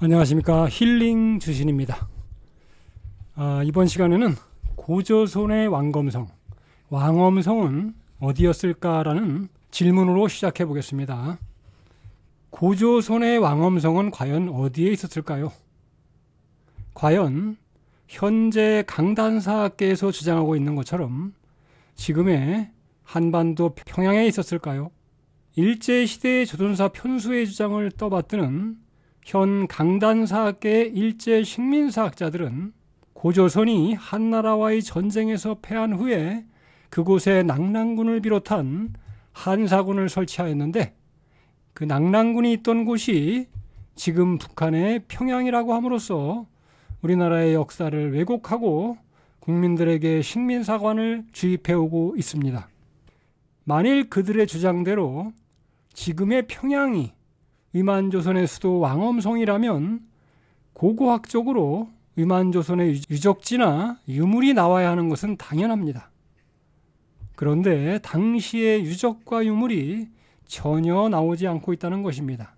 안녕하십니까. 힐링 주신입니다. 이번 시간에는 고조선의 왕검성, 왕엄성은 어디였을까라는 질문으로 시작해 보겠습니다. 고조선의 왕엄성은 과연 어디에 있었을까요? 과연 현재 강단사학계에서 주장하고 있는 것처럼 지금의 한반도 평양에 있었을까요? 일제시대의 조선사 편수의 주장을 떠받드는 현 강단사학계의 일제 식민사학자들은 고조선이 한나라와의 전쟁에서 패한 후에 그곳에 낙랑군을 비롯한 한사군을 설치하였는데, 그 낙랑군이 있던 곳이 지금 북한의 평양이라고 함으로써 우리나라의 역사를 왜곡하고 국민들에게 식민사관을 주입해오고 있습니다. 만일 그들의 주장대로 지금의 평양이 위만조선의 수도 왕엄성이라면 고고학적으로 위만조선의 유적지나 유물이 나와야 하는 것은 당연합니다. 그런데 당시의 유적과 유물이 전혀 나오지 않고 있다는 것입니다.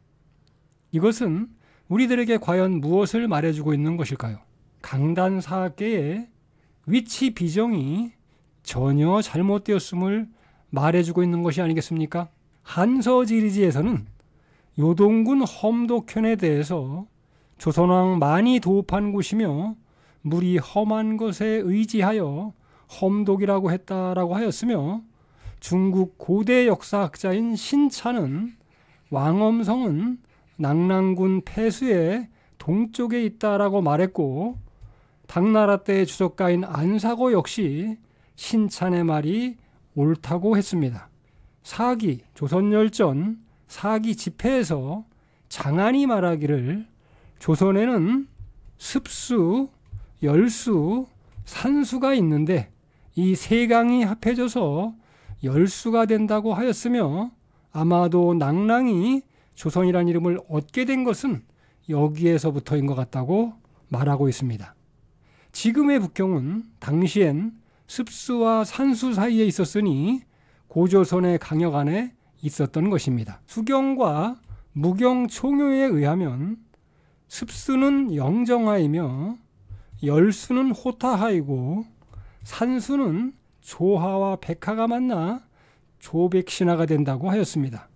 이것은 우리들에게 과연 무엇을 말해주고 있는 것일까요? 강단사학계의 위치 비정이 전혀 잘못되었음을 말해주고 있는 것이 아니겠습니까? 한서지리지에서는 요동군 험독현에 대해서 조선왕 만이 도읍한 곳이며 물이 험한 것에 의지하여 험독이라고 했다라고 하였으며, 중국 고대 역사학자인 신차는 왕엄성은 낙랑군 폐수의 동쪽에 있다라고 말했고, 당나라 때의 주석가인 안사고 역시 신찬의 말이 옳다고 했습니다. 사기, 조선열전, 사기 집회에서 장안이 말하기를 조선에는 습수, 열수, 산수가 있는데 이 세 강이 합해져서 열수가 된다고 하였으며, 아마도 낙랑이 조선이라는 이름을 얻게 된 것은 여기에서부터인 것 같다고 말하고 있습니다. 지금의 북경은 당시엔 습수와 산수 사이에 있었으니 고조선의 강역 안에 있었던 것입니다. 수경과 무경 총요에 의하면 습수는 영정하이며 열수는 호타하이고 산수는 조하와 백하가 만나 조백신하가 된다고 하였습니다.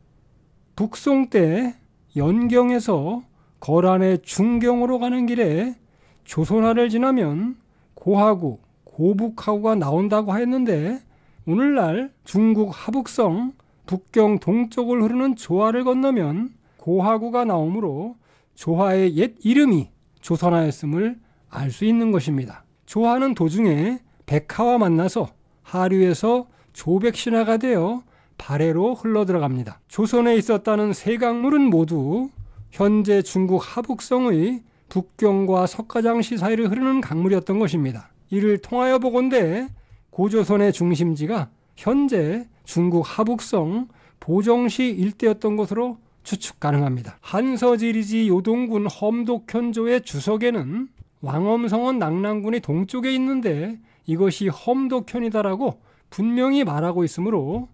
북송 때 연경에서 거란의 중경으로 가는 길에 조선하를 지나면 고하구, 고북하구가 나온다고 하였는데, 오늘날 중국 하북성 북경 동쪽을 흐르는 조하를 건너면 고하구가 나오므로 조하의 옛 이름이 조선하였음을 알 수 있는 것입니다. 조하는 도중에 백하와 만나서 하류에서 조백신하가 되어 발해로 흘러들어갑니다. 조선에 있었다는 세 강물은 모두 현재 중국 하북성의 북경과 석가장시 사이를 흐르는 강물이었던 것입니다. 이를 통하여 보건대 고조선의 중심지가 현재 중국 하북성 보정시 일대였던 것으로 추측 가능합니다. 한서지리지 요동군 험독현조의 주석에는 왕엄성은 낙랑군이 동쪽에 있는데 이것이 험독현이다라고 분명히 말하고 있으므로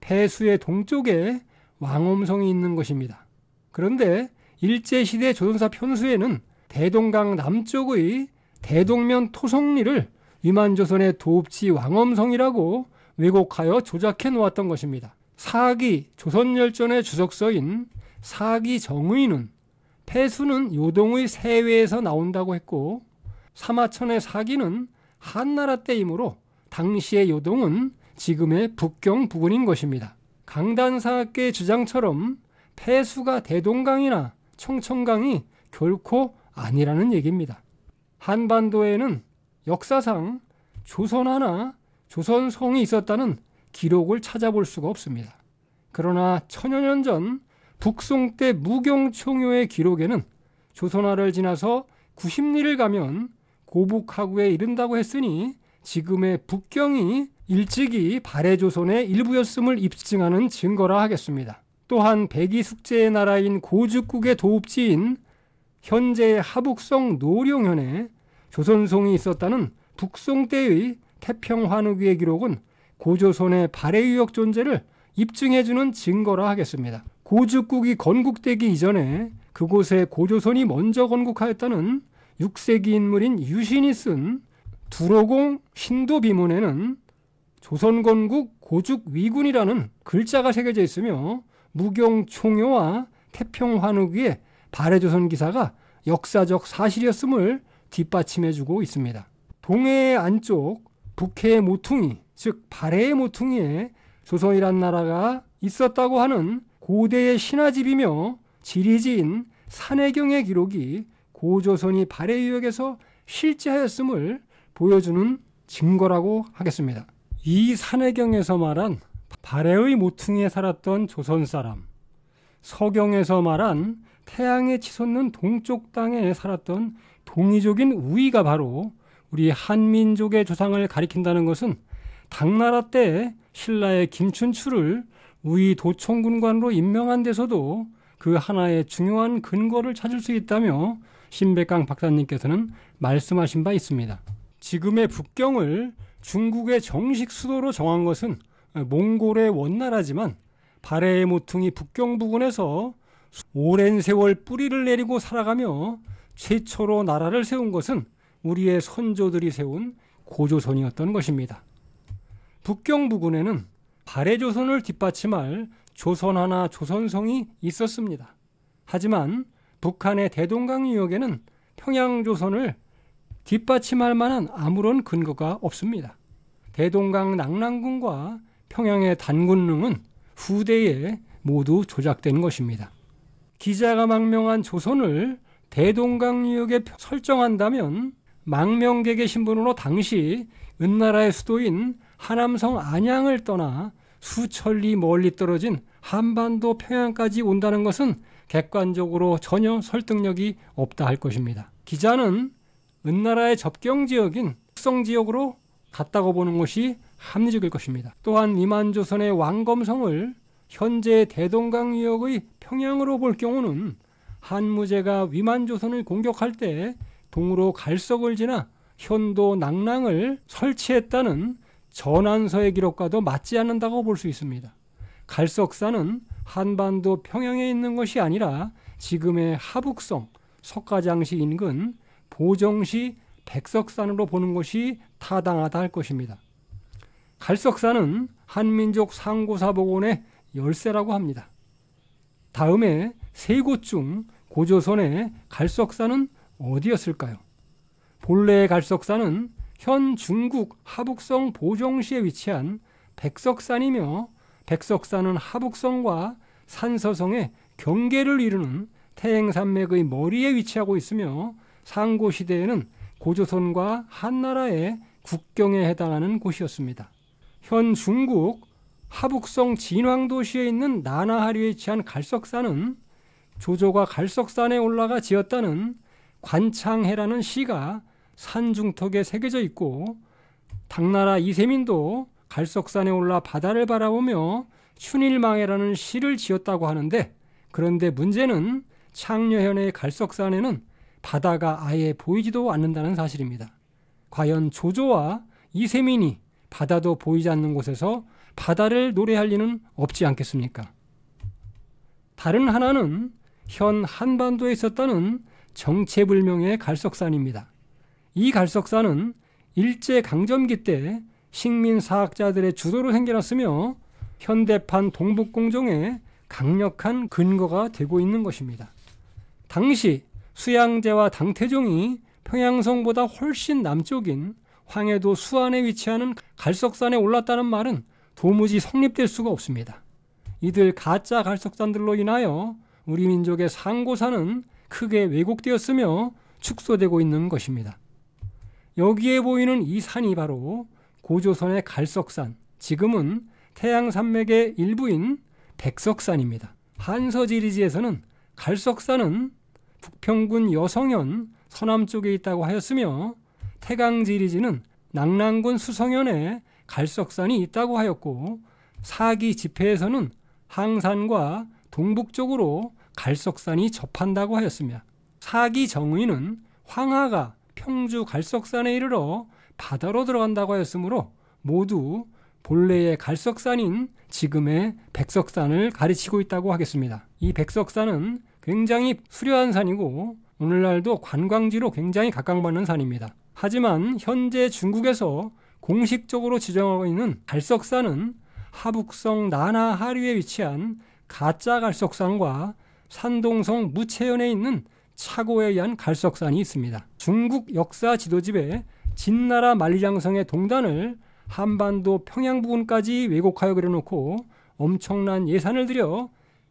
폐수의 동쪽에 왕엄성이 있는 것입니다. 그런데 일제시대 조선사 편수에는 대동강 남쪽의 대동면 토성리를 위만조선의 도읍지 왕엄성이라고 왜곡하여 조작해 놓았던 것입니다. 사기, 조선열전의 주석서인 사기 정의는 폐수는 요동의 세외에서 나온다고 했고, 사마천의 사기는 한나라 때이므로 당시의 요동은 지금의 북경 부근인 것입니다. 강단사학계의 주장처럼 폐수가 대동강이나 청천강이 결코 아니라는 얘기입니다. 한반도에는 역사상 조선하나 조선성이 있었다는 기록을 찾아볼 수가 없습니다. 그러나 천여 년 전 북송 때 무경총요의 기록에는 조선하를 지나서 90리를 가면 고북하구에 이른다고 했으니 지금의 북경이 일찍이 발해조선의 일부였음을 입증하는 증거라 하겠습니다. 또한 백이숙제의 나라인 고죽국의 도읍지인 현재의 하북성 노룡현에 조선송이 있었다는 북송 때의 태평환우기의 기록은 고조선의 발해유역 존재를 입증해주는 증거라 하겠습니다. 고죽국이 건국되기 이전에 그곳에 고조선이 먼저 건국하였다는 6세기 인물인 유신이 쓴 두로공 신도비문에는 조선건국 고죽위군이라는 글자가 새겨져 있으며 무경총효와 태평환우기의 발해조선 기사가 역사적 사실이었음을 뒷받침해주고 있습니다. 동해의 안쪽 북해의 모퉁이, 즉 발해의 모퉁이에 조선이란 나라가 있었다고 하는 고대의 신화집이며 지리지인 산해경의 기록이 고조선이 발해 유역에서 실제하였음을 보여주는 증거라고 하겠습니다. 이 산해경에서 말한 발해의 모퉁이에 살았던 조선 사람, 서경에서 말한 태양에 치솟는 동쪽 땅에 살았던 동이족인 우이가 바로 우리 한민족의 조상을 가리킨다는 것은 당나라 때 신라의 김춘추를 우이 도청군관으로 임명한 데서도 그 하나의 중요한 근거를 찾을 수 있다며 신백강 박사님께서는 말씀하신 바 있습니다. 지금의 북경을 중국의 정식 수도로 정한 것은 몽골의 원나라지만 발해의 모퉁이 북경 부근에서 오랜 세월 뿌리를 내리고 살아가며 최초로 나라를 세운 것은 우리의 선조들이 세운 고조선이었던 것입니다. 북경 부근에는 발해조선을 뒷받침할 조선하나 조선성이 있었습니다. 하지만 북한의 대동강 유역에는 평양조선을 뒷받침할 만한 아무런 근거가 없습니다. 대동강 낙랑군과 평양의 단군릉은 후대에 모두 조작된 것입니다. 기자가 망명한 조선을 대동강 유역에 설정한다면 망명객의 신분으로 당시 은나라의 수도인 하남성 안양을 떠나 수천리 멀리 떨어진 한반도 평양까지 온다는 것은 객관적으로 전혀 설득력이 없다 할 것입니다. 기자는 은나라의 접경지역인 특성지역으로 갔다고 보는 것이 합리적일 것입니다. 또한 위만조선의 왕검성을 현재 대동강 유역의 평양으로 볼 경우는 한무제가 위만조선을 공격할 때 동으로 갈석을 지나 현도 낙랑을 설치했다는 전한서의 기록과도 맞지 않는다고 볼 수 있습니다. 갈석산은 한반도 평양에 있는 것이 아니라 지금의 하북성, 석가장시 인근 보정시 백석산으로 보는 것이 타당하다 할 것입니다. 갈석산은 한민족 상고사복원의 열세라고 합니다. 다음에 세 곳 중 고조선의 갈석산은 어디였을까요? 본래의 갈석산은 현 중국 하북성 보정시에 위치한 백석산이며 백석산은 하북성과 산서성의 경계를 이루는 태행산맥의 머리에 위치하고 있으며 상고시대에는 고조선과 한나라의 국경에 해당하는 곳이었습니다. 현 중국 하북성 진황도시에 있는 나나하리에 위치한 갈석산은 조조가 갈석산에 올라가 지었다는 관창해라는 시가 산중턱에 새겨져 있고 당나라 이세민도 갈석산에 올라 바다를 바라보며 춘일망해라는 시를 지었다고 하는데, 그런데 문제는 창녀현의 갈석산에는 바다가 아예 보이지도 않는다는 사실입니다. 과연 조조와 이세민이 바다도 보이지 않는 곳에서 바다를 노래할 리는 없지 않겠습니까? 다른 하나는 현 한반도에 있었다는 정체불명의 갈석산입니다. 이 갈석산은 일제강점기 때 식민사학자들의 주도로 생겨났으며 현대판 동북공정에 강력한 근거가 되고 있는 것입니다. 당시 수양제와 당태종이 평양성보다 훨씬 남쪽인 황해도 수안에 위치하는 갈석산에 올랐다는 말은 도무지 성립될 수가 없습니다. 이들 가짜 갈석산들로 인하여 우리 민족의 상고사는 크게 왜곡되었으며 축소되고 있는 것입니다. 여기에 보이는 이 산이 바로 고조선의 갈석산, 지금은 태양산맥의 일부인 백석산입니다. 한서지리지에서는 갈석산은 북평군 여성현 서남쪽에 있다고 하였으며 태강지리지는 낙랑군 수성현에 갈석산이 있다고 하였고, 사기 지폐에서는 항산과 동북쪽으로 갈석산이 접한다고 하였으며, 사기 정의는 황하가 평주 갈석산에 이르러 바다로 들어간다고 하였으므로 모두 본래의 갈석산인 지금의 백석산을 가르치고 있다고 하겠습니다. 이 백석산은 굉장히 수려한 산이고 오늘날도 관광지로 굉장히 각광받는 산입니다. 하지만 현재 중국에서 공식적으로 지정하고 있는 갈석산은 하북성 나나 하류에 위치한 가짜 갈석산과 산동성 무채연에 있는 차고에 의한 갈석산이 있습니다. 중국 역사 지도집에 진나라 만리장성의 동단을 한반도 평양 부근까지 왜곡하여 그려놓고 엄청난 예산을 들여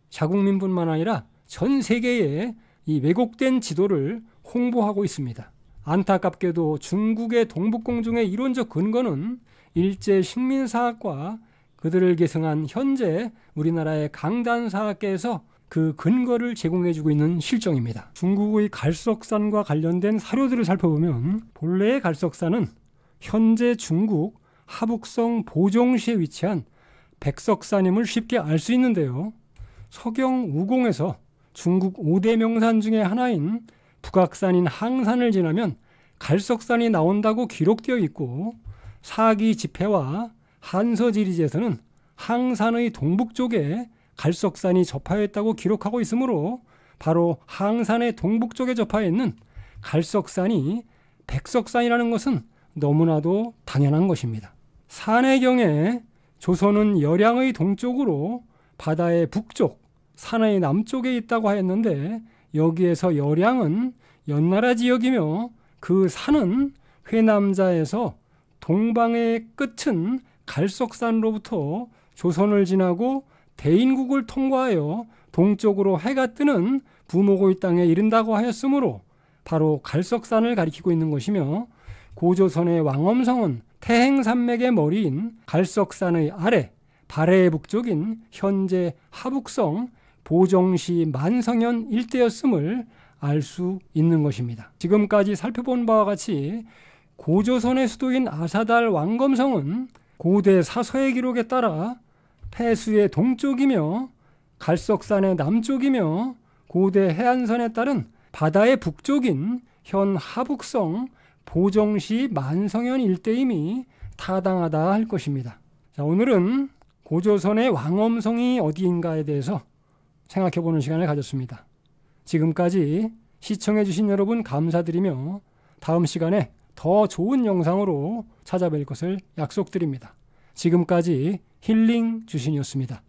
자국민뿐만 아니라 전 세계에 이 왜곡된 지도를 홍보하고 있습니다. 안타깝게도 중국의 동북공정의 이론적 근거는 일제 식민사학과 그들을 계승한 현재 우리나라의 강단사학계에서 그 근거를 제공해주고 있는 실정입니다. 중국의 갈석산과 관련된 사료들을 살펴보면 본래의 갈석산은 현재 중국 하북성 보종시에 위치한 백석산임을 쉽게 알 수 있는데요. 서경 우공에서 중국 5대 명산 중의 하나인 북악산인 항산을 지나면 갈석산이 나온다고 기록되어 있고 사기 지폐와 한서지리제에서는 항산의 동북쪽에 갈석산이 접하여 있다고 기록하고 있으므로 바로 항산의 동북쪽에 접하여 있는 갈석산이 백석산이라는 것은 너무나도 당연한 것입니다. 산해경에 조선은 열양의 동쪽으로 바다의 북쪽, 산의 남쪽에 있다고 하였는데 여기에서 열양은 연나라 지역이며 그 산은 회남자에서 동방의 끝은 갈석산으로부터 조선을 지나고 대인국을 통과하여 동쪽으로 해가 뜨는 부모고이 땅에 이른다고 하였으므로 바로 갈석산을 가리키고 있는 것이며 고조선의 왕엄성은 태행산맥의 머리인 갈석산의 아래 발해의 북쪽인 현재 하북성 보정시 만성현 일대였음을 알 수 있는 것입니다. 지금까지 살펴본 바와 같이 고조선의 수도인 아사달 왕검성은 고대 사서의 기록에 따라 폐수의 동쪽이며 갈석산의 남쪽이며 고대 해안선에 따른 바다의 북쪽인 현 하북성 보정시 만성현 일대임이 타당하다 할 것입니다. 자, 오늘은 고조선의 왕엄성이 어디인가에 대해서 생각해보는 시간을 가졌습니다. 지금까지 시청해주신 여러분 감사드리며 다음 시간에 더 좋은 영상으로 찾아뵐 것을 약속드립니다. 지금까지 힐링 주신이었습니다.